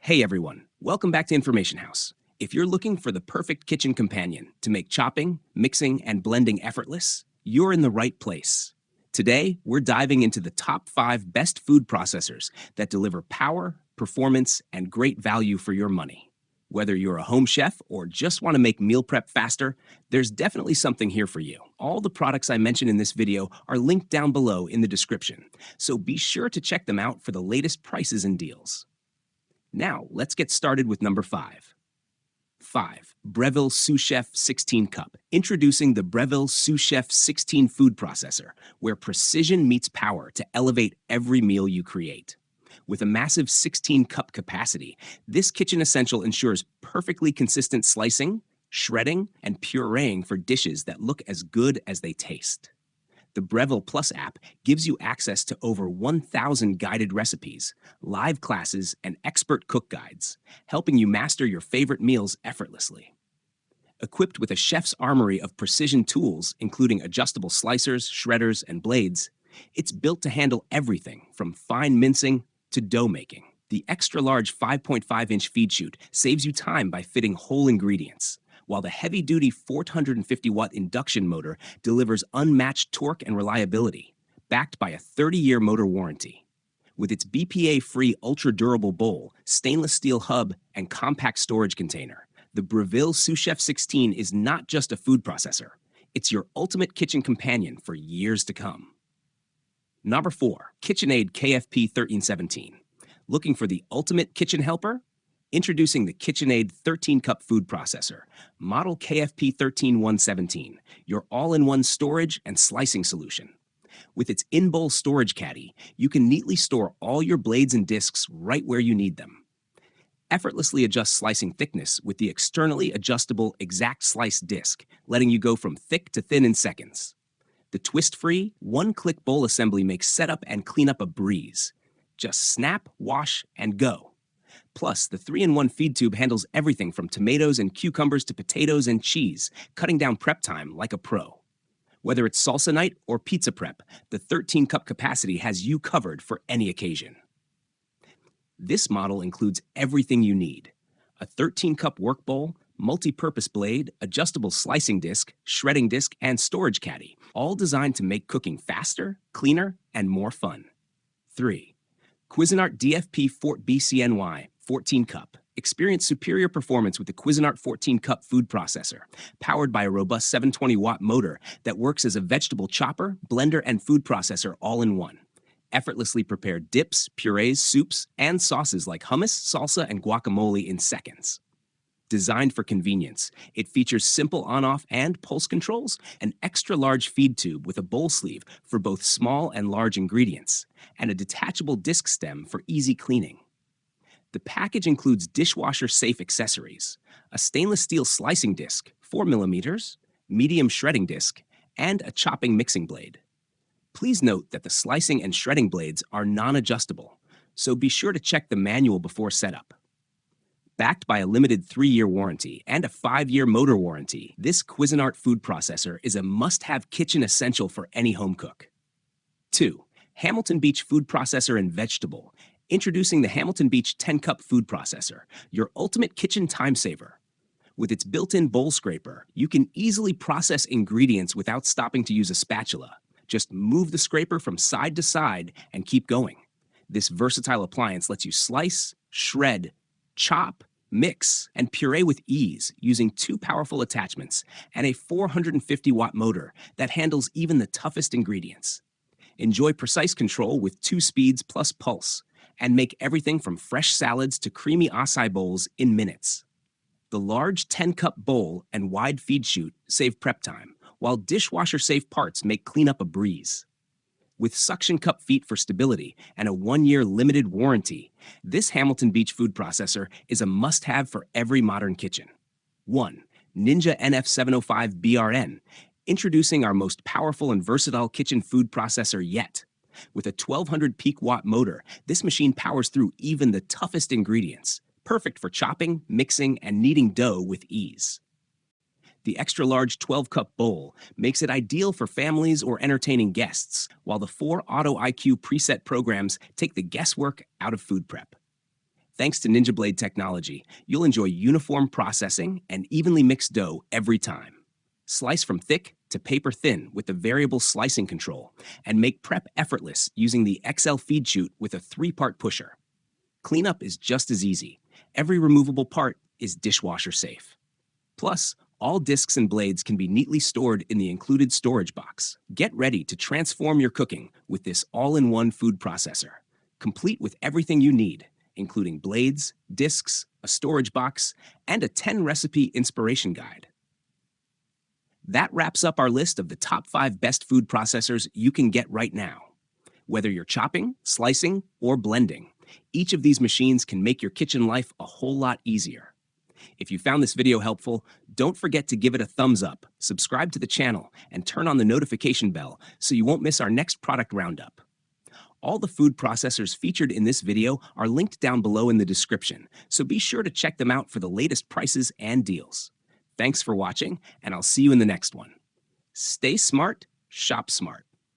Hey everyone, welcome back to Information House. If you're looking for the perfect kitchen companion to make chopping, mixing, and blending effortless, you're in the right place. Today, we're diving into the top 5 best food processors that deliver power, performance, and great value for your money. Whether you're a home chef or just want to make meal prep faster, there's definitely something here for you. All the products I mentioned in this video are linked down below in the description, so be sure to check them out for the latest prices and deals. Now, let's get started with number 5. 5. Breville Sous Chef 16 Cup. Introducing the Breville Sous Chef 16 food processor, where precision meets power to elevate every meal you create. With a massive 16-cup capacity, this kitchen essential ensures perfectly consistent slicing, shredding, and pureeing for dishes that look as good as they taste. The Breville Plus app gives you access to over 1,000 guided recipes, live classes, and expert cook guides, helping you master your favorite meals effortlessly. Equipped with a chef's armory of precision tools, including adjustable slicers, shredders, and blades, it's built to handle everything from fine mincing to dough making. The extra-large 5.5-inch feed chute saves you time by fitting whole ingredients, while the heavy-duty 450-watt induction motor delivers unmatched torque and reliability, backed by a 30-year motor warranty. With its BPA-free ultra-durable bowl, stainless steel hub, and compact storage container, the Breville Sous Chef 16 is not just a food processor. It's your ultimate kitchen companion for years to come. Number 4. KitchenAid KFP1317. Looking for the ultimate kitchen helper? Introducing the KitchenAid 13-cup food processor, model KFP1317, your all-in-one storage and slicing solution. With its in-bowl storage caddy, you can neatly store all your blades and discs right where you need them. Effortlessly adjust slicing thickness with the externally adjustable exact slice disc, letting you go from thick to thin in seconds. The twist-free, one-click bowl assembly makes setup and cleanup a breeze. Just snap, wash, and go. Plus, the 3-in-1 feed tube handles everything from tomatoes and cucumbers to potatoes and cheese, cutting down prep time like a pro. Whether it's salsa night or pizza prep, the 13-cup capacity has you covered for any occasion. This model includes everything you need: a 13-cup work bowl, multi-purpose blade, adjustable slicing disc, shredding disc, and storage caddy, all designed to make cooking faster, cleaner, and more fun. 3. Cuisinart DFP-14BCNY 14-cup. Experience superior performance with the Cuisinart 14-cup food processor, powered by a robust 720-watt motor that works as a vegetable chopper, blender, and food processor all in one. Effortlessly prepare dips, purees, soups, and sauces like hummus, salsa, and guacamole in seconds. Designed for convenience, it features simple on-off and pulse controls, an extra-large feed tube with a bowl sleeve for both small and large ingredients, and a detachable disc stem for easy cleaning. The package includes dishwasher-safe accessories, a stainless steel slicing disc, 4 mm, medium shredding disc, and a chopping mixing blade. Please note that the slicing and shredding blades are non-adjustable, so be sure to check the manual before setup. Backed by a limited 3-year warranty and a 5-year motor warranty, this Cuisinart food processor is a must-have kitchen essential for any home cook. 2. Hamilton Beach Food Processor and Vegetable. Introducing the Hamilton Beach 10-cup food processor, your ultimate kitchen time saver. With its built-in bowl scraper, you can easily process ingredients without stopping to use a spatula. Just move the scraper from side to side and keep going. This versatile appliance lets you slice, shred, chop, mix, and puree with ease using 2 powerful attachments and a 450-watt motor that handles even the toughest ingredients. Enjoy precise control with 2 speeds plus pulse, and make everything from fresh salads to creamy acai bowls in minutes. The large 10-cup bowl and wide feed chute save prep time, while dishwasher-safe parts make cleanup a breeze. With suction cup feet for stability and a 1-year limited warranty, this Hamilton Beach food processor is a must-have for every modern kitchen. 1. Ninja NF705BRN. Introducing our most powerful and versatile kitchen food processor yet. With a 1200 peak watt motor, this machine powers through even the toughest ingredients, perfect for chopping, mixing, and kneading dough with ease. The extra-large 12-cup bowl makes it ideal for families or entertaining guests, while the 4 Auto IQ preset programs take the guesswork out of food prep. Thanks to Ninja Blade technology, you'll enjoy uniform processing and evenly mixed dough every time. Slice from thick to paper thin with the variable slicing control, and make prep effortless using the XL feed chute with a 3-part pusher. Cleanup is just as easy. Every removable part is dishwasher safe. Plus, all discs and blades can be neatly stored in the included storage box. Get ready to transform your cooking with this all-in-one food processor, complete with everything you need, including blades, discs, a storage box, and a 10-recipe inspiration guide. That wraps up our list of the top 5 best food processors you can get right now. Whether you're chopping, slicing, or blending, each of these machines can make your kitchen life a whole lot easier. If you found this video helpful, don't forget to give it a thumbs up, subscribe to the channel, and turn on the notification bell so you won't miss our next product roundup. All the food processors featured in this video are linked down below in the description, so be sure to check them out for the latest prices and deals. Thanks for watching, and I'll see you in the next one. Stay smart, shop smart.